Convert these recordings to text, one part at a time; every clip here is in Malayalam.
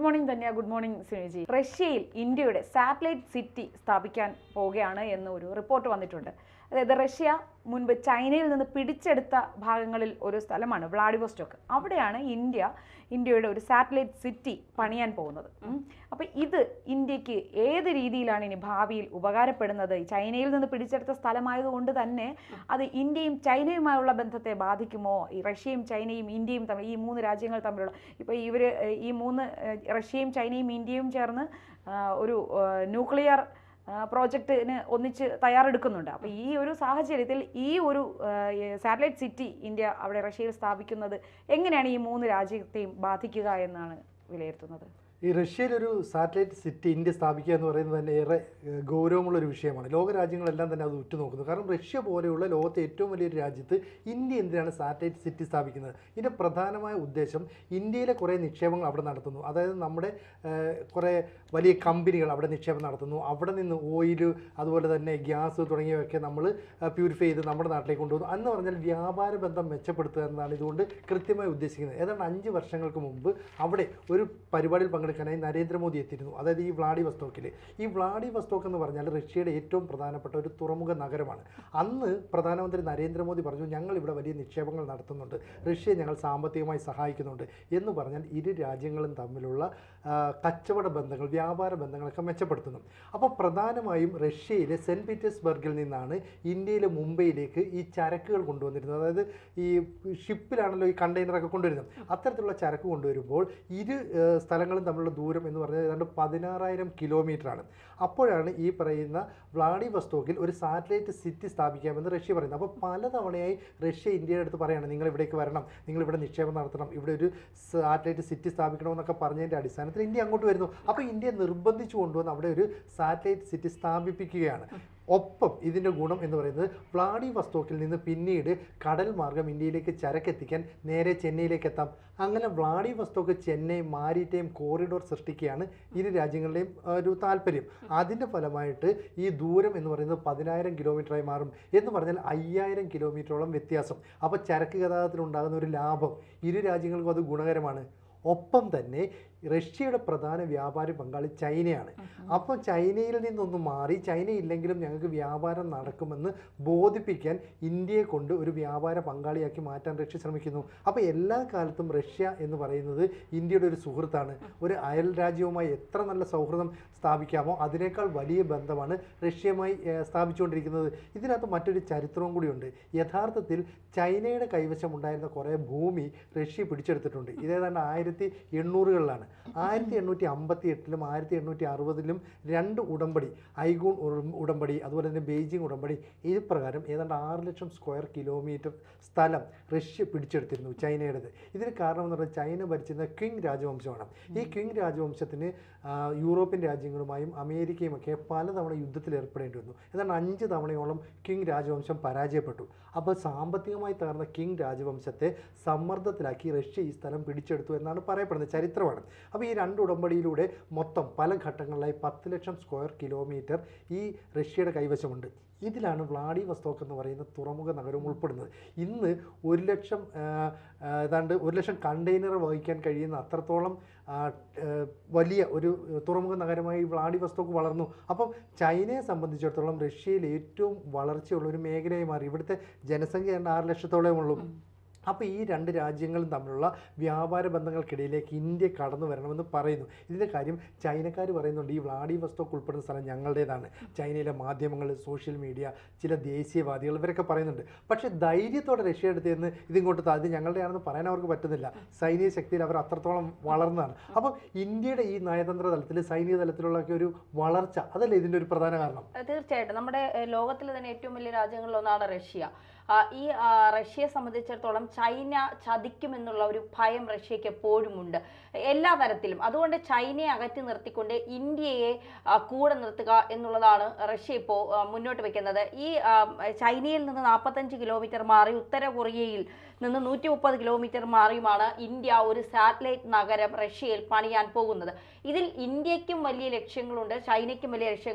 Good morning Dhanya. Good morning Suniji. റഷ്യയിൽ ഇന്ത്യയുടെ സാറ്റലൈറ്റ് സിറ്റി സ്ഥാപിക്കാൻ പോവുകയാണ് എന്നൊരു റിപ്പോർട്ട് വന്നിട്ടുണ്ട്. അതായത് റഷ്യ മുൻപ് ചൈനയിൽ നിന്ന് പിടിച്ചെടുത്ത ഭാഗങ്ങളിൽ ഒരു സ്ഥലമാണ് വ്ളാഡിവോസ്റ്റോക്ക്. അവിടെയാണ് ഇന്ത്യയുടെ ഒരു സാറ്റലൈറ്റ് സിറ്റി പണിയാൻ പോകുന്നത്. അപ്പോൾ ഇത് ഇന്ത്യക്ക് ഏത് രീതിയിലാണ് ഇനി ഭാവിയിൽ ഉപകാരപ്പെടുന്നത്? ചൈനയിൽ നിന്ന് പിടിച്ചെടുത്ത സ്ഥലമായതുകൊണ്ട് തന്നെ അത് ഇന്ത്യയും ചൈനയുമായുള്ള ബന്ധത്തെ ബാധിക്കുമോ? ഈ റഷ്യയും ചൈനയും ഇന്ത്യയും തമ്മിൽ, ഈ മൂന്ന് രാജ്യങ്ങൾ തമ്മിലുള്ള, ഇപ്പോൾ ഈ മൂന്ന് റഷ്യയും ചൈനയും ഇന്ത്യയും ചേർന്ന് ഒരു ന്യൂക്ലിയർ പ്രോജക്റ്റിന് ഒന്നിച്ച് തയ്യാറെടുക്കുന്നുണ്ട്. അപ്പോൾ ഈ ഒരു സാഹചര്യത്തിൽ ഈ ഒരു സാറ്റലൈറ്റ് സിറ്റി ഇന്ത്യ അവിടെ റഷ്യയിൽ സ്ഥാപിക്കുന്നത് എങ്ങനെയാണ് ഈ മൂന്ന് രാജ്യത്തെയും ബാധിക്കുക എന്നാണ് വിലയിരുത്തുന്നത്? ഈ റഷ്യയിലൊരു സാറ്റലൈറ്റ് സിറ്റി ഇന്ത്യ സ്ഥാപിക്കുക എന്ന് പറയുന്നത് തന്നെ ഏറെ ഗൗരവമുള്ളൊരു വിഷയമാണ്. ലോകരാജ്യങ്ങളെല്ലാം തന്നെ അത് ഉറ്റുനോക്കുന്നു. കാരണം റഷ്യ പോലെയുള്ള ലോകത്തെ ഏറ്റവും വലിയൊരു രാജ്യത്ത് ഇന്ത്യ എന്തിനാണ് സാറ്റലൈറ്റ് സിറ്റി സ്ഥാപിക്കുന്നത്? ഇതിൻ്റെ പ്രധാനമായ ഉദ്ദേശം ഇന്ത്യയിലെ കുറേ നിക്ഷേപങ്ങൾ അവിടെ നടത്തുന്നു. അതായത് നമ്മുടെ കുറേ വലിയ കമ്പനികൾ അവിടെ നിക്ഷേപം നടത്തുന്നു. അവിടെ നിന്ന് ഓയിൽ, അതുപോലെ തന്നെ ഗ്യാസ് തുടങ്ങിയവയൊക്കെ നമ്മൾ പ്യൂരിഫൈ ചെയ്ത് നമ്മുടെ നാട്ടിലേക്ക് കൊണ്ടുവന്നു. എന്ന് പറഞ്ഞാൽ വ്യാപാര ബന്ധം മെച്ചപ്പെടുത്തുക എന്നതാണ് ഇതുകൊണ്ട് കൃത്യമായി ഉദ്ദേശിക്കുന്നത്. ഏതാണ്ട് 5 വർഷങ്ങൾക്ക് മുമ്പ് അവിടെ ഒരു പരിപാടിയിൽ പങ്കെടുക്കാനായി നരേന്ദ്രമോദി എത്തിയിരുന്നു. അതായത് ഈ വ്ളാഡിവോസ്റ്റോക്കിൽ. ഈ വ്ളാഡിവോസ്റ്റോക്ക് എന്ന് പറഞ്ഞാൽ റഷ്യയുടെ ഏറ്റവും പ്രധാനപ്പെട്ട ഒരു തുറമുഖ നഗരമാണ്. അന്ന് പ്രധാനമന്ത്രി നരേന്ദ്രമോദി പറഞ്ഞു, ഞങ്ങൾ ഇവിടെ വലിയ നിക്ഷേപങ്ങൾ നടത്തുന്നുണ്ട്, റഷ്യയെ ഞങ്ങൾ സാമ്പത്തികമായി സഹായിക്കുന്നുണ്ട് എന്ന് പറഞ്ഞാൽ ഇരു രാജ്യങ്ങളും തമ്മിലുള്ള കച്ചവട ബന്ധങ്ങൾ, വ്യാപാര ബന്ധങ്ങളൊക്കെ മെച്ചപ്പെടുത്തുന്നു. അപ്പോൾ പ്രധാനമായും റഷ്യയിലെ സെൻറ്റ് പീറ്റേഴ്സ്ബർഗിൽ നിന്നാണ് ഇന്ത്യയിലെ മുംബൈയിലേക്ക് ഈ ചരക്കുകൾ കൊണ്ടുവന്നിരുന്നത്. അതായത് ഈ ഷിപ്പിലാണല്ലോ ഈ കണ്ടെയ്നറൊക്കെ കൊണ്ടുവരുന്നത്. അത്തരത്തിലുള്ള ചരക്ക് കൊണ്ടുവരുമ്പോൾ ഇരു സ്ഥലങ്ങളും തമ്മിലുള്ള ദൂരം എന്ന് പറഞ്ഞാൽ ഏതാണ്ട് 16,000 കിലോമീറ്ററാണ്. അപ്പോഴാണ് ഈ പറയുന്ന വ്ളാഡിവോസ്റ്റോക്കിൽ ഒരു സാറ്റലൈറ്റ് സിറ്റി സ്ഥാപിക്കാമെന്ന് റഷ്യ പറയുന്നത്. അപ്പോൾ പലതവണയായി റഷ്യ ഇന്ത്യയുടെ അടുത്ത് പറയുകയാണ്, നിങ്ങൾ ഇവിടേക്ക് വരണം, നിങ്ങളിവിടെ നിക്ഷേപം നടത്തണം, ഇവിടെ ഒരു സാറ്റലൈറ്റ് സിറ്റി സ്ഥാപിക്കണമെന്നൊക്കെ പറഞ്ഞതിൻ്റെ അടിസ്ഥാനത്തിൽ ഇന്ത്യ അങ്ങോട്ട് വരുന്നു. അപ്പോൾ ഇന്ത്യ നിർബന്ധിച്ചു കൊണ്ടുവന്ന് അവിടെ ഒരു സാറ്റലൈറ്റ് സിറ്റി സ്ഥാപിപ്പിക്കുകയാണ്. ഒപ്പം ഇതിൻ്റെ ഗുണം എന്ന് പറയുന്നത് വ്ളാഡിവോസ്റ്റോക്കിൽ നിന്ന് പിന്നീട് കടൽ മാർഗം ഇന്ത്യയിലേക്ക് ചരക്കെത്തിക്കാൻ നേരെ ചെന്നൈയിലേക്ക് എത്താം. അങ്ങനെ വ്ളാഡിവോസ്റ്റോക്ക് ചെന്നൈ മാരിടൈം കോറിഡോർ സൃഷ്ടിക്കുകയാണ് ഇരു രാജ്യങ്ങളുടെയും ഒരു താല്പര്യം. അതിൻ്റെ ഫലമായിട്ട് ഈ ദൂരം എന്ന് പറയുന്നത് 10,000 കിലോമീറ്ററായി മാറും. എന്ന് പറഞ്ഞാൽ 5,000 കിലോമീറ്ററോളം വ്യത്യാസം. അപ്പോൾ ചരക്ക് ഗതാഗതത്തിനുണ്ടാകുന്ന ഒരു ലാഭം ഇരു രാജ്യങ്ങൾക്കും അത് ഗുണകരമാണ്. ഒപ്പം തന്നെ റഷ്യയുടെ പ്രധാന വ്യാപാരി പങ്കാളി ചൈനയാണ്. അപ്പോൾ ചൈനയിൽ നിന്നൊന്ന് മാറി, ചൈനയില്ലെങ്കിലും ഞങ്ങൾക്ക് വ്യാപാരം നടക്കുമെന്ന് ബോധിപ്പിക്കാൻ ഇന്ത്യയെ കൊണ്ട് ഒരു വ്യാപാര പങ്കാളിയാക്കി മാറ്റാൻ റഷ്യ ശ്രമിക്കുന്നു. അപ്പോൾ എല്ലാ കാലത്തും റഷ്യ എന്ന് പറയുന്നത് ഇന്ത്യയുടെ ഒരു സുഹൃത്താണ്. ഒരു അയൽ രാജ്യവുമായി എത്ര നല്ല സൗഹൃദം സ്ഥാപിക്കാമോ അതിനേക്കാൾ വലിയ ബന്ധമാണ് റഷ്യയുമായി സ്ഥാപിച്ചുകൊണ്ടിരിക്കുന്നത്. ഇതിനകത്ത് മറ്റൊരു ചരിത്രവും കൂടിയുണ്ട്. യഥാർത്ഥത്തിൽ ചൈനയുടെ കൈവശമുണ്ടായിരുന്ന കുറേ ഭൂമി റഷ്യ പിടിച്ചെടുത്തിട്ടുണ്ട്. ഇതേതാണ്ട് 1800-കളിലാണ്. 1858-ലും 1860-ലും 2 ഉടമ്പടി, ഐഗൂൺ ഉടമ്പടി, അതുപോലെ തന്നെ ബെയ്ജിംഗ് ഉടമ്പടി, ഇത് പ്രകാരം ഏതാണ്ട് 6 ലക്ഷം സ്ക്വയർ കിലോമീറ്റർ സ്ഥലം റഷ്യ പിടിച്ചെടുത്തിരുന്നു ചൈനയുടേത്. ഇതിന് കാരണം എന്ന് പറഞ്ഞാൽ ചൈന ഭരിച്ചിരുന്ന ക്വിങ് രാജവംശമാണ്. ഈ ക്വിങ് രാജവംശത്തിന് യൂറോപ്യൻ രാജ്യങ്ങളുമായും അമേരിക്കയുമൊക്കെ പലതവണ യുദ്ധത്തിൽ ഏർപ്പെടേണ്ടി വന്നു. ഏതാണ്ട് 5 തവണയോളം ക്വിങ് രാജവംശം പരാജയപ്പെട്ടു. അപ്പോൾ സാമ്പത്തികമായി തകർന്ന ക്വിങ് രാജവംശത്തെ സമ്മർദ്ദത്തിലാക്കി റഷ്യ ഈ സ്ഥലം പിടിച്ചെടുത്തു എന്നാണ് പറയപ്പെടുന്നത്, ചരിത്രമാണ്. അപ്പോൾ ഈ 2 ഉടമ്പടിയിലൂടെ മൊത്തം പല ഘട്ടങ്ങളിലായി 10 ലക്ഷം സ്ക്വയർ കിലോമീറ്റർ ഈ റഷ്യയുടെ കൈവശമുണ്ട്. ഇതിലാണ് വ്ളാഡിവോസ്റ്റോക്ക് എന്ന് പറയുന്ന തുറമുഖ നഗരം ഉൾപ്പെടുന്നത്. ഇന്ന് 1 ലക്ഷം ഏതാണ്ട് 1 ലക്ഷം കണ്ടെയ്നർ വഹിക്കാൻ കഴിയുന്ന അത്രത്തോളം വലിയ ഒരു തുറമുഖ നഗരമായി വ്ളാഡിവോസ്റ്റോക്ക് വളർന്നു. അപ്പം ചൈനയെ സംബന്ധിച്ചിടത്തോളം റഷ്യയിൽ ഏറ്റവും വളർച്ചയുള്ള ഒരു മേഖലയായി മാറി. ഇവിടുത്തെ ജനസംഖ്യ 6 ലക്ഷത്തോളമേ ഉള്ളൂ. അപ്പോൾ ഈ 2 രാജ്യങ്ങളും തമ്മിലുള്ള വ്യാപാര ബന്ധങ്ങൾക്കിടയിലേക്ക് ഇന്ത്യ കടന്നു വരണമെന്ന് പറയുന്നു. ഇതിൻ്റെ കാര്യം ചൈനക്കാർ പറയുന്നുണ്ട്, ഈ വ്ളാഡിവോസ്റ്റോക്ക് ഉൾപ്പെടുന്ന സ്ഥലം ഞങ്ങളുടേതാണ്. ചൈനയിലെ മാധ്യമങ്ങൾ, സോഷ്യൽ മീഡിയ, ചില ദേശീയവാദികൾ ഇവരൊക്കെ പറയുന്നുണ്ട്. പക്ഷേ ധൈര്യത്തോടെ റഷ്യ അടുത്ത് നിന്ന് ഇതിങ്ങോട്ട് ഇത് ഞങ്ങളുടെയാണെന്ന് പറയാൻ അവർക്ക് പറ്റുന്നില്ല. സൈനിക ശക്തിയിൽ അവർ അത്രത്തോളം വളർന്നതാണ്. അപ്പോൾ ഇന്ത്യയുടെ ഈ നയതന്ത്ര തലത്തിൽ, സൈനിക തലത്തിലുള്ളൊക്കെ ഒരു വളർച്ച, അതല്ലേ ഇതിൻ്റെ ഒരു പ്രധാന കാരണം? തീർച്ചയായിട്ടും നമ്മുടെ ലോകത്തിലെ തന്നെ ഏറ്റവും വലിയ രാജ്യങ്ങളിലൊന്നാണ് റഷ്യ. ഈ റഷ്യയെ സംബന്ധിച്ചിടത്തോളം ചൈന ചതിക്കുമെന്നുള്ള ഒരു ഭയം റഷ്യക്ക് എപ്പോഴും ഉണ്ട്, എല്ലാ തരത്തിലും. അതുകൊണ്ട് ചൈനയെ അകറ്റി നിർത്തിക്കൊണ്ട് ഇന്ത്യയെ കൂടെ നിർത്തുക എന്നുള്ളതാണ് റഷ്യ ഇപ്പോൾ മുന്നോട്ട് വയ്ക്കുന്നത്. ഈ ചൈനയിൽ നിന്ന് 45 കിലോമീറ്റർ മാറി, ഉത്തര കൊറിയയിൽ നിന്ന് 130 കിലോമീറ്റർ മാറിയുമാണ് ഇന്ത്യ ഒരു സാറ്റലൈറ്റ് നഗരം റഷ്യയിൽ പണിയാൻ പോകുന്നത്. ഇതിൽ ഇന്ത്യക്കും വലിയ ലക്ഷ്യങ്ങളുണ്ട്, ചൈനയ്ക്കും വലിയ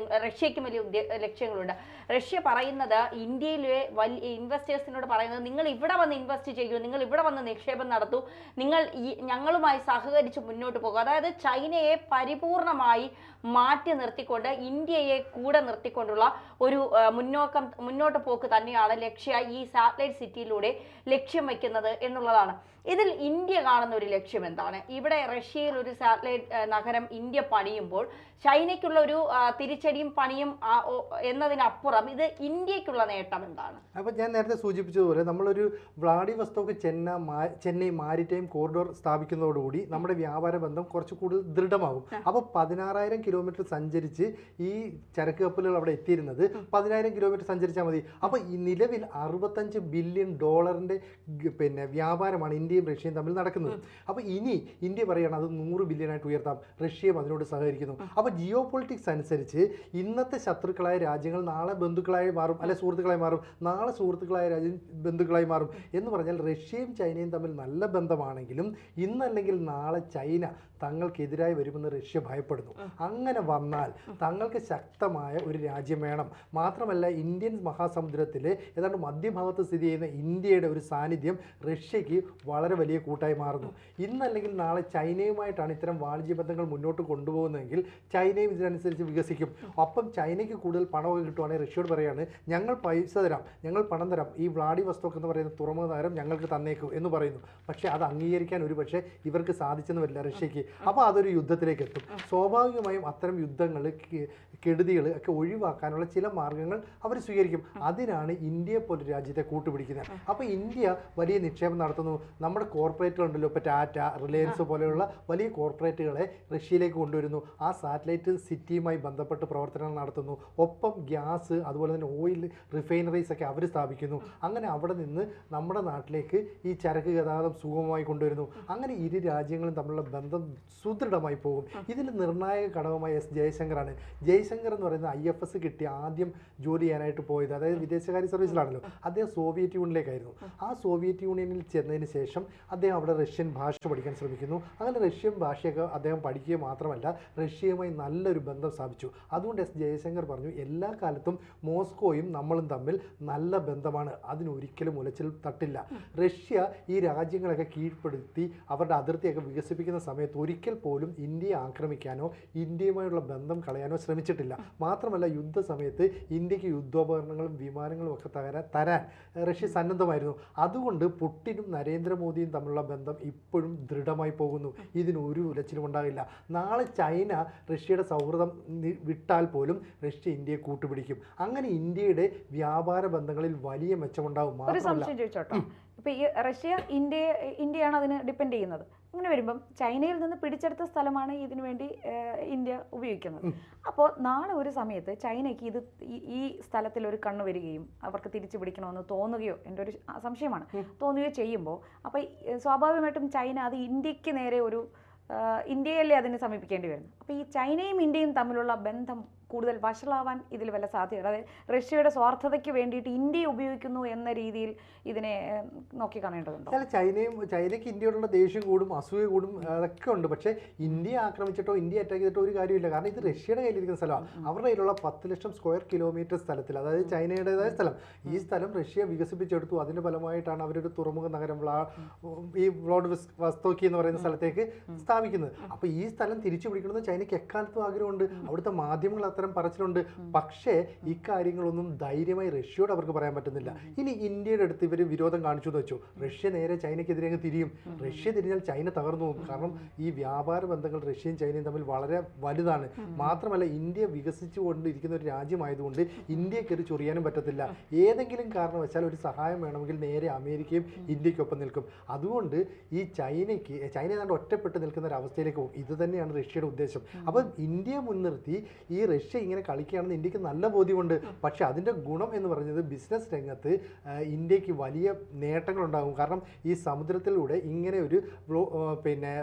റഷ്യയ്ക്കും വലിയ ലക്ഷ്യങ്ങളുണ്ട്. റഷ്യ പറയുന്നത് ഇന്ത്യയിലെ വലിയ ഇൻവെസ്റ്റേഴ്സിനോട് പറയുന്നത്, നിങ്ങൾ ഇവിടെ വന്ന് ഇൻവെസ്റ്റ് ചെയ്യൂ, നിങ്ങൾ ഇവിടെ വന്ന് നിക്ഷേപം നടത്തൂ, നിങ്ങൾ ഞങ്ങളുമായി സഹകരിച്ച് മുന്നോട്ട് പോകുക. അതായത് ചൈനയെ പരിപൂർണമായി മാറ്റി നിർത്തിക്കൊണ്ട് ഇന്ത്യയെ കൂടെ നിർത്തിക്കൊണ്ടുള്ള ഒരു മുന്നോട്ട് പോക്ക് തന്നെയാണ് ലക്ഷ്യ ഈ സാറ്റലൈറ്റ് സിറ്റിയിലൂടെ ലക്ഷ്യം വയ്ക്കുന്നത് എന്നുള്ളതാണ്. ഇതിൽ ഇന്ത്യ കാണുന്ന ഒരു ലക്ഷ്യം എന്താണ്? ഇവിടെ റഷ്യയിൽ ഒരു സാറ്റലൈറ്റ് നഗരം ഇന്ത്യ പണിയുമ്പോൾ ചൈനയ്ക്കുള്ള ഒരു തിരിച്ചടിയും പണിയും എന്നതിനപ്പുറം ഇത് ഇന്ത്യക്കുള്ള നേട്ടം എന്താണ്? അപ്പോൾ ഞാൻ നേരത്തെ സൂചിപ്പിച്ചതുപോലെ നമ്മളൊരു വ്ളാഡിവോസ്റ്റോക്ക് ചെന്നൈ മാരിടൈം കോറിഡോർ സ്ഥാപിക്കുന്നതോടുകൂടി നമ്മുടെ വ്യാപാര ബന്ധം കുറച്ച് കൂടുതൽ ദൃഢമാകും. അപ്പോൾ 16,000 കിലോമീറ്റർ സഞ്ചരിച്ച് ഈ ചരക്ക് കപ്പലുകൾ അവിടെ എത്തിയിരുന്നത് 10,000 കിലോമീറ്റർ സഞ്ചരിച്ചാൽ മതി. അപ്പോൾ ഈ നിലവിൽ $65 ബില്യൺ പിന്നെ വ്യാപാരമാണ് ഇന്ത്യയും റഷ്യയും തമ്മിൽ നടക്കുന്നത്. അപ്പോൾ ഇനി ഇന്ത്യ പറയുകയാണ് അത് 100 ബില്യണായിട്ട് ഉയർത്താം, റഷ്യയും അതിനോട് സഹകരിക്കുന്നു. അപ്പോൾ ജിയോ പൊളിറ്റിക്സ് അനുസരിച്ച് ഇന്നത്തെ ശത്രുക്കളായ രാജ്യങ്ങൾ നാളെ ബന്ധുക്കളായി മാറും, അല്ലെ സുഹൃത്തുക്കളായി മാറും, നാളെ സുഹൃത്തുക്കളായ രാജ്യം ബന്ധുക്കളായി മാറും എന്ന് പറഞ്ഞാൽ റഷ്യയും ചൈനയും തമ്മിൽ നല്ല ബന്ധമാണെങ്കിലും ഇന്നല്ലെങ്കിൽ നാളെ ചൈന തങ്ങൾക്കെതിരായി വരുമെന്ന് റഷ്യ ഭയപ്പെടുന്നു. അങ്ങനെ വന്നാൽ തങ്ങൾക്ക് ശക്തമായ ഒരു രാജ്യം വേണം. മാത്രമല്ല ഇന്ത്യൻ മഹാസമുദ്രത്തിലെ ഏതാണ്ട് മധ്യഭാഗത്ത് സ്ഥിതി ചെയ്യുന്ന ഇന്ത്യയുടെ ഒരു സാന്നിധ്യം റഷ്യക്ക് വളരെ വലിയ കൂട്ടായി മാറുന്നു. ഇന്നല്ലെങ്കിൽ നാളെ ചൈനയുമായിട്ടാണ് ഇത്തരം വാണിജ്യ ബന്ധങ്ങൾ മുന്നോട്ട് കൊണ്ടുപോകുന്നതെങ്കിൽ ചൈനയും ഇതിനനുസരിച്ച് വികസിക്കും. ഒപ്പം ചൈനയ്ക്ക് കൂടുതൽ പണമൊക്കെ കിട്ടുവാണെങ്കിൽ റഷ്യയോട് പറയാണ് ഞങ്ങൾ പൈസ തരാം, ഞങ്ങൾ പണം തരാം, ഈ വ്ളാഡിവോസ്റ്റോക്ക് എന്ന് പറയുന്ന തുറമുഖ നഗരം ഞങ്ങൾക്ക് തന്നേക്കും എന്ന് പറയുന്നു. പക്ഷേ അത് അംഗീകരിക്കാൻ ഒരു പക്ഷേ ഇവർക്ക് സാധിച്ചെന്ന് വരില്ല റഷ്യക്ക്. അപ്പോൾ അതൊരു യുദ്ധത്തിലേക്ക് എത്തും. സ്വാഭാവികമായും അത്തരം യുദ്ധങ്ങൾ കെടുതികൾ ഒക്കെ ഒഴിവാക്കാനുള്ള ചില മാർഗങ്ങൾ അവർ സ്വീകരിക്കും. അതിനാണ് ഇന്ത്യയെ പോലെ രാജ്യത്തെ കൂട്ടുപിടിക്കുന്നത്. അപ്പോൾ ഇന്ത്യ വലിയ നിക്ഷേപം നടത്തുന്നു. നമ്മുടെ കോർപ്പറേറ്റുകളുണ്ടല്ലോ, ഇപ്പോൾ ടാറ്റ, റിലയൻസ് പോലെയുള്ള വലിയ കോർപ്പറേറ്റുകളെ റഷ്യയിലേക്ക് കൊണ്ടുവരുന്നു. ആ സാറ്റലൈറ്റ് സിറ്റിയുമായി ബന്ധപ്പെട്ട് പ്രവർത്തനങ്ങൾ നടത്തുന്നു. ഒപ്പം ഗ്യാസ് അതുപോലെ തന്നെ ഓയിൽ റിഫൈനറീസ് ഒക്കെ അവർ സ്ഥാപിക്കുന്നു. അങ്ങനെ അവിടെ നിന്ന് നമ്മുടെ നാട്ടിലേക്ക് ഈ ചരക്ക് ഗതാഗതം സുഗമമായി കൊണ്ടുവരുന്നു. അങ്ങനെ ഇരു രാജ്യങ്ങളും തമ്മിലുള്ള ബന്ധം സുദൃഢമായി പോകും. ഇതിൽ നിർണായക ഘടകമായ എസ് ജയശങ്കറാണ്. ജയശങ്കർ എന്ന് പറയുന്ന IFS കിട്ടി ആദ്യം ജോലി ചെയ്യാനായിട്ട് പോയത്, അതായത് വിദേശകാര്യ സർവീസിലാണല്ലോ. അദ്ദേഹം സോവിയറ്റ് യൂണിയനിലേക്കായിരുന്നു. ആ സോവിയറ്റ് യൂണിയനിൽ ചെന്നതിന് ശേഷം അദ്ദേഹം അവിടെ റഷ്യൻ ഭാഷ പഠിക്കാൻ ശ്രമിക്കുന്നു. അങ്ങനെ റഷ്യൻ ഭാഷയൊക്കെ അദ്ദേഹം പഠിക്കുക മാത്രമല്ല റഷ്യയുമായി നല്ലൊരു ബന്ധം സ്ഥാപിച്ചു. അതുകൊണ്ട് എസ് ജയശങ്കർ പറഞ്ഞു എല്ലാ കാലത്തും മോസ്കോയും നമ്മളും തമ്മിൽ നല്ല ബന്ധമാണ്, അതിനൊരിക്കലും ഉലച്ചിൽ തട്ടില്ല. റഷ്യ ഈ രാജ്യങ്ങളൊക്കെ കീഴ്പ്പെടുത്തി അവരുടെ അതിർത്തിയൊക്കെ വികസിപ്പിക്കുന്ന സമയത്ത് ഒരിക്കൽ പോലും ഇന്ത്യയെ ആക്രമിക്കാനോ ഇന്ത്യയുമായുള്ള ബന്ധം കളയാനോ ശ്രമിച്ചിട്ടില്ല. മാത്രമല്ല യുദ്ധസമയത്ത് ഇന്ത്യക്ക് യുദ്ധോപകരണങ്ങളും വിമാനങ്ങളും ഒക്കെ തരാൻ റഷ്യ സന്നദ്ധമായിരുന്നു. അതുകൊണ്ട് പുടിനും നരേന്ദ്രമോദിയും തമ്മിലുള്ള ബന്ധം ഇപ്പോഴും ദൃഢമായി പോകുന്നു. ഇതിനൊരു ഉലച്ചിലും ഉണ്ടാകില്ല. നാളെ ചൈന റഷ്യയുടെ സൗഹൃദം വിട്ടാൽ പോലും റഷ്യ ഇന്ത്യയെ കൂട്ടുപിടിക്കും. അങ്ങനെ ഇന്ത്യയുടെ വ്യാപാര ബന്ധങ്ങളിൽ വലിയ മെച്ചമുണ്ടാകും. ചോദിച്ചോട്ടോ, ഇപ്പൊ ഈ റഷ്യ ഇന്ത്യയാണ് അതിന് ഡിപ്പെൻഡ് ചെയ്യുന്നത്. അങ്ങനെ വരുമ്പം ചൈനയിൽ നിന്ന് പിടിച്ചെടുത്ത സ്ഥലമാണ് ഇതിനു വേണ്ടി ഇന്ത്യ ഉപയോഗിക്കുന്നത്. അപ്പോൾ നാളെ ഒരു സമയത്ത് ചൈനയ്ക്ക് ഈ സ്ഥലത്തിൽ ഒരു കണ്ണ് വരികയും അവർക്ക് തിരിച്ചു പിടിക്കണമെന്ന് തോന്നുകയോ, എൻ്റെ ഒരു സംശയമാണ്, തോന്നുകയോ ചെയ്യുമ്പോൾ അപ്പോൾ സ്വാഭാവികമായിട്ടും ചൈന അത് ഇന്ത്യക്ക് നേരെ ഇന്ത്യയല്ലേ അതിനെ സമീപിക്കേണ്ടി വരുന്നു. അപ്പോൾ ഈ ചൈനയും ഇന്ത്യയും തമ്മിലുള്ള ബന്ധം കൂടുതൽ വഷളാവാൻ ഇതിൽ വല്ല സാധ്യത? അതായത് റഷ്യയുടെ സ്വാർത്ഥതയ്ക്ക് വേണ്ടിയിട്ട് ഇന്ത്യയെ ഉപയോഗിക്കുന്നു എന്ന രീതിയിൽ ഇതിനെ നോക്കിക്കാണേണ്ടതുണ്ടോ? ചൈനയ്ക്ക് ഇന്ത്യയോടുള്ള ദേഷ്യം കൂടും, അസൂയ കൂടും, അതൊക്കെ ഉണ്ട്. പക്ഷേ ഇന്ത്യയെ ആക്രമിച്ചിട്ടോ ഇന്ത്യ അറ്റാക്ക് ചെയ്തിട്ടോ ഒരു കാര്യമില്ല. കാരണം ഇത് റഷ്യയുടെ കയ്യിലിരിക്കുന്ന സ്ഥലമാണ്. അവരുടെ കയ്യിലുള്ള 10 ലക്ഷം സ്ക്വയർ കിലോമീറ്റർ സ്ഥലത്തിൽ, അതായത് ചൈനയുടേതായ സ്ഥലം, ഈ സ്ഥലം റഷ്യ വികസിപ്പിച്ചെടുത്തു. അതിൻ്റെ ഫലമായിട്ടാണ് അവരൊരു തുറമുഖ നഗരം ഈ വ്ളാഡിവോസ്റ്റോക്ക് എന്ന് പറയുന്ന സ്ഥലത്തേക്ക് സ്ഥാപിക്കുന്നത്. അപ്പോൾ ഈ സ്ഥലം തിരിച്ചു പിടിക്കണമെന്ന് ചൈനയ്ക്ക് എക്കാലത്തും ആഗ്രഹമുണ്ട്. അവിടുത്തെ മാധ്യമങ്ങൾ അത്തരം പറച്ചിലുണ്ട്. പക്ഷേ ഇക്കാര്യങ്ങളൊന്നും ധൈര്യമായി റഷ്യയോട് അവർക്ക് പറയാൻ പറ്റുന്നില്ല. ഇനി ഇന്ത്യയുടെ അടുത്ത് ഇവർ വിരോധം കാണിച്ചു എന്ന് വെച്ചു, റഷ്യ നേരെ ചൈനയ്ക്കെതിരെ തിരിയും. റഷ്യ തിരിഞ്ഞാൽ ചൈന തകർന്നു പോകും. കാരണം ഈ വ്യാപാര ബന്ധങ്ങൾ റഷ്യയും ചൈനയും തമ്മിൽ വളരെ വലുതാണ്. മാത്രമല്ല ഇന്ത്യ വികസിച്ചു കൊണ്ടിരിക്കുന്ന ഒരു രാജ്യമായതുകൊണ്ട് ഇന്ത്യക്ക് ഒരു ചൊറിയാനും പറ്റത്തില്ല. ഏതെങ്കിലും കാരണവശാൽ ഒരു സഹായം വേണമെങ്കിൽ നേരെ അമേരിക്കയും ഇന്ത്യക്കൊപ്പം നിൽക്കും. അതുകൊണ്ട് ഈ ചൈന ഏതാണ്ട് ഒറ്റപ്പെട്ട് നിൽക്കുന്ന ഒരു അവസ്ഥയിലേക്ക് പോകും. ഇത് തന്നെയാണ് റഷ്യയുടെ ഉദ്ദേശം. അപ്പം ഇന്ത്യയെ മുൻനിർത്തി ഈ റഷ്യ ഇങ്ങനെ കളിക്കുകയാണെന്ന് ഇന്ത്യക്ക് നല്ല ബോധ്യമുണ്ട്. പക്ഷെ അതിൻ്റെ ഗുണം എന്ന് പറയുന്നത് ബിസിനസ് രംഗത്ത് ഇന്ത്യക്ക് വലിയ നേട്ടങ്ങളുണ്ടാകും. കാരണം ഈ സമുദ്രത്തിലൂടെ ഇങ്ങനെ ഒരു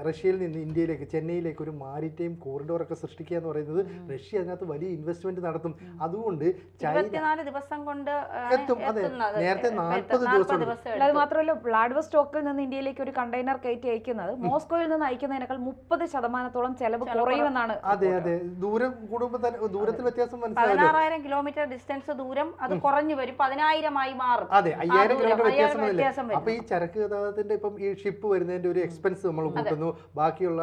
റഷ്യയിൽ നിന്ന് ഇന്ത്യയിലേക്ക്, ചെന്നൈയിലേക്ക് ഒരു മാരിടൈം കോറിഡോറൊക്കെ സൃഷ്ടിക്കുക എന്ന് പറയുന്നത് റഷ്യ അതിനകത്ത് വലിയ ഇൻവെസ്റ്റ്മെന്റ് നടത്തും. അതുകൊണ്ട് 24 ദിവസം കൊണ്ട് എത്തും. അതെ, നേരത്തെ 40 ദിവസം. അത് മാത്രമല്ല വ്ളാഡിവോസ്റ്റോക്കിൽ നിന്ന് ഇന്ത്യയിലേക്ക് ഒരു കണ്ടെയ്നർ കയറ്റി അയക്കുന്നത് മോസ്കോയിൽ നിന്ന് അയക്കുന്നതിനേക്കാൾ 30% ചെലവ് കുറയുമെന്നാണ്. അതെ, ദൂരം ദൂരത്തിൽ വ്യത്യാസം മനസ്സിലായല്ലോ. 16,000 കിലോമീറ്റർ ഡിസ്റ്റൻസ് ദൂരം അത് കുറഞ്ഞു വരും, 10,000 മാറും. അതെ, 5,000 കിലോമീറ്റർ വ്യത്യാസം വരും. അപ്പൊ ഈ ചരക്ക് ഗതാഗതത്തിന്റെ ഇപ്പം ഈ ഷിപ്പ് വരുന്നതിന്റെ ഒരു എക്സ്പെൻസ് നമ്മൾ കൂട്ടുന്നു, ബാക്കിയുള്ള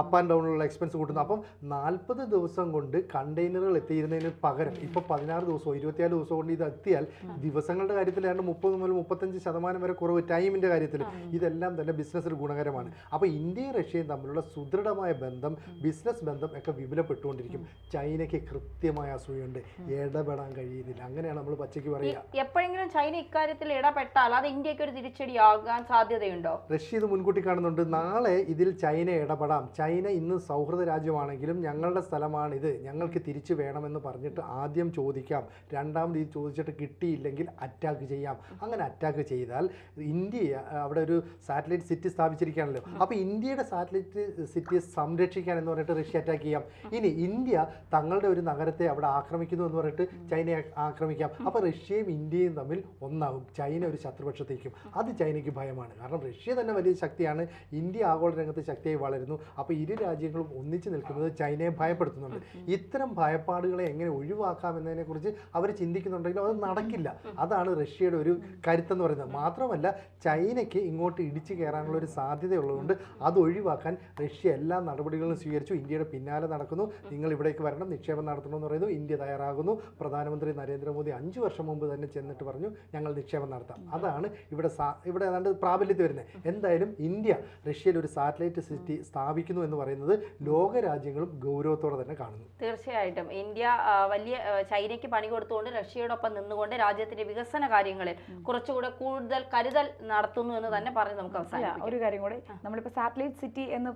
അപ്പ് ആൻഡ് ഡൗണിലുള്ള എക്സ്പെൻസ് കൂട്ടുന്നു. അപ്പം 40 ദിവസം കൊണ്ട് കണ്ടെയ്നറുകൾ എത്തിയിരുന്നതിന് പകരം ഇപ്പൊ 16 ദിവസമോ 24 ദിവസം കൊണ്ട് ഇത് എത്തിയാൽ ദിവസങ്ങളുടെ കാര്യത്തിൽ ഏതാണ്ട് 30 മുതൽ 35% വരെ കുറവ് ടൈമിന്റെ കാര്യത്തിൽ. ഇതെല്ലാം തന്നെ ബിസിനസ്സിന് ഗുണകരമാണ്. അപ്പോൾ ഇന്ത്യയും റഷ്യയും തമ്മിലുള്ള സുദൃഢമായ ബന്ധം, ബിസിനസ് ബന്ധം ഒക്കെ വിപുലപ്പെട്ടുകൊണ്ടിരിക്കും. ചൈനയ്ക്ക് കൃത്യമായ അസൂയുണ്ട്, ഇടപെടാൻ കഴിയുന്നില്ല. അങ്ങനെയാണ് നമ്മൾ പച്ചയ്ക്ക് പറയുക. എപ്പോഴെങ്കിലും ചൈന ഇക്കാര്യത്തിൽ ഇടപെട്ടാൽ അത് ഇന്ത്യക്ക് ഒരു തിരിച്ചടിയാകാൻ സാധ്യതയുണ്ടോ? റഷ്യ ഇത് മുൻകൂട്ടി കാണുന്നുണ്ട്. നാളെ ഇതിൽ ചൈന ഇടപെടാം. ചൈന ഇന്ന് സൗഹൃദ രാജ്യമാണെങ്കിലും ഞങ്ങളുടെ സ്ഥലമാണിത്, ഞങ്ങൾക്ക് തിരിച്ചു വേണമെന്ന് പറഞ്ഞിട്ട് ആദ്യം ചോദിക്കാം. രണ്ടാമത് ഇത് ചോദിച്ചിട്ട് കിട്ടിയില്ലെങ്കിൽ അറ്റാക്ക് ചെയ്യാം. അങ്ങനെ അറ്റാക്ക് ചെയ്താൽ ഇന്ത്യ അവിടെ ഒരു സാറ്റലൈറ്റ് സിറ്റി സ്ഥാപിച്ചിരിക്കുകയാണല്ലോ. അപ്പോൾ ഇന്ത്യയുടെ സാറ്റലൈറ്റ് സിറ്റിയെ സംരക്ഷിക്കാൻ എന്ന് പറഞ്ഞിട്ട് റഷ്യ അറ്റാക്ക് ചെയ്യാം. ഇനി ഇന്ത്യ തങ്ങളുടെ ഒരു നഗരത്തെ അവിടെ ആക്രമിക്കുന്നു എന്ന് പറഞ്ഞിട്ട് ചൈനയെ ആക്രമിക്കാം. അപ്പോൾ റഷ്യയും ഇന്ത്യയും തമ്മിൽ ഒന്നാകും. ചൈന ഒരു ശത്രുപക്ഷത്തേക്കും. അത് ചൈനയ്ക്ക് ഭയമാണ്. കാരണം റഷ്യ തന്നെ വലിയ ശക്തിയാണ്, ഇന്ത്യ ആഗോള രംഗത്ത് ശക്തിയായി വളരുന്നു. അപ്പോൾ ഇരു രാജ്യങ്ങളും ഒന്നിച്ചു നിൽക്കുന്നത് ചൈനയെ ഭയപ്പെടുത്തുന്നുണ്ട്. ഇത്തരം ഭയപ്പാടുകളെ എങ്ങനെ ഒഴിവാക്കാം എന്നതിനെക്കുറിച്ച് അവർ ചിന്തിക്കുന്നുണ്ടെങ്കിലും അത് നടക്കില്ല. അതാണ് റഷ്യയുടെ ഒരു കരുത്തെന്ന് പറയുന്നത്. മാത്രമല്ല ചൈനയ്ക്ക് ഇങ്ങോട്ട് ഇടിച്ചു കയറാനുള്ള ഒരു സാധ്യതയുള്ളതുകൊണ്ട് അത് ഒഴിവാക്കാൻ റഷ്യ എല്ലാ നടപടികളും സ്വീകരിച്ചു. ഇന്ത്യയുടെ പിന്നാലെ നടക്കുന്നു. നിങ്ങൾ ഇവിടേക്ക് വരണം, നിക്ഷേപം നടത്തണമെന്ന് പറയുന്നു. ഇന്ത്യ തയ്യാറാകുന്നു. പ്രധാനമന്ത്രി നരേന്ദ്രമോദി 5 വർഷം മുമ്പ് തന്നെ ചെന്നിട്ട് പറഞ്ഞു ഞങ്ങൾ നിക്ഷേപം നടത്താം. അതാണ് ഇവിടെ ഏതാണ്ട് പ്രാബല്യത്തിൽ വരുന്നത്. എന്തായാലും ഇന്ത്യ റഷ്യയിൽ ഒരു സാറ്റലൈറ്റ് സിറ്റി സ്ഥാപിക്കുന്നു എന്ന് പറയുന്നത് ലോകരാജ്യങ്ങളും ഗൗരവത്തോടെ തന്നെ കാണുന്നു. തീർച്ചയായിട്ടും ഇന്ത്യ വലിയ ചൈനയ്ക്ക് പണി കൊടുത്തുകൊണ്ട് റഷ്യയോടൊപ്പം നിന്നുകൊണ്ട് രാജ്യത്തിന്റെ വികസന കാര്യങ്ങളിൽ കുറച്ചുകൂടെ കൂടുതൽ കരുതൽ നടത്തുന്നു എന്ന് തന്നെ പറഞ്ഞ് നമുക്ക് അവസാനിപ്പിക്കാം. ഒരു കാര്യം കൂടി, നമ്മളിപ്പോൾ സാറ്റലൈറ്റ് സിറ്റി എന്ന്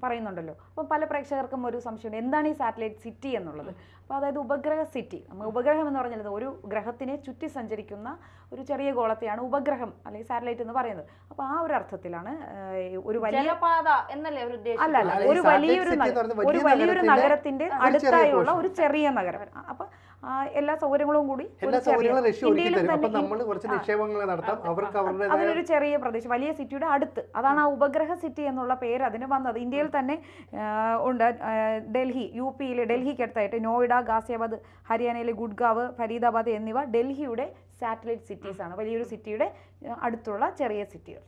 പറയുന്നുണ്ടല്ലോ. അപ്പം പല പ്രേക്ഷകർക്കും ഒരു സംശയമുണ്ട്, എന്താണ് ഈ സാറ്റലൈറ്റ് സിറ്റി എന്നുള്ളത്. അപ്പോൾ അതായത് ഉപഗ്രഹ സിറ്റി. ഉപഗ്രഹം എന്ന് പറഞ്ഞാൽ ഒരു ഗ്രഹത്തിനെ ചുറ്റി സഞ്ചരിക്കുന്ന ഒരു ചെറിയ ഗോളത്തെയാണ് ഉപഗ്രഹം അല്ലെങ്കിൽ സാറ്റലൈറ്റ് എന്ന് പറയുന്നത്. അപ്പോൾ ആ ഒരു അർത്ഥത്തിലാണ് ഒരു വലിയ ജലപാത എന്നല്ലേ ഒരു ഉദ്ദേശം? അല്ല, ഒരു വലിയൊരു നഗരത്തിന്റെ അടുത്തായുള്ള ഒരു ചെറിയ നഗരം. അപ്പൊ എല്ലാ സൗകര്യങ്ങളും കൂടി അതിനൊരു ചെറിയ പ്രദേശം, വലിയ സിറ്റിയുടെ അടുത്ത്. അതാണ് ആ ഉപഗ്രഹ സിറ്റി എന്നുള്ള പേര് അതിന് വന്നത്. ഇന്ത്യയിൽ തന്നെ ഉണ്ട്. ഡൽഹി, യുപിയിലെ ഡൽഹിക്ക് അടുത്തായിട്ട് നോയിഡ, ഗാസിയാബാദ്, ഹരിയാനയിലെ ഗുഡ്ഗാവ്, ഫരീദാബാദ് എന്നിവ ഡൽഹിയുടെ സാറ്റലൈറ്റ് സിറ്റീസ് ആണ്. വലിയൊരു സിറ്റിയുടെ അടുത്തുള്ള ചെറിയ സിറ്റികൾ.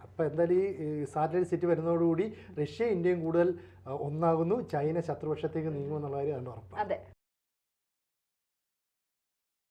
അപ്പോൾ എന്തായാലും ഈ സാറ്റലൈറ്റ് സിറ്റി വരുന്നതോടുകൂടി റഷ്യ ഇന്ത്യയും കൂടുതൽ ഒന്നാകുന്നു. ചൈന ശത്രുപക്ഷത്തേക്ക് നീങ്ങുമെന്നുള്ള കാര്യം അതിൻ്റെ ഉറപ്പാണ്. അതെ.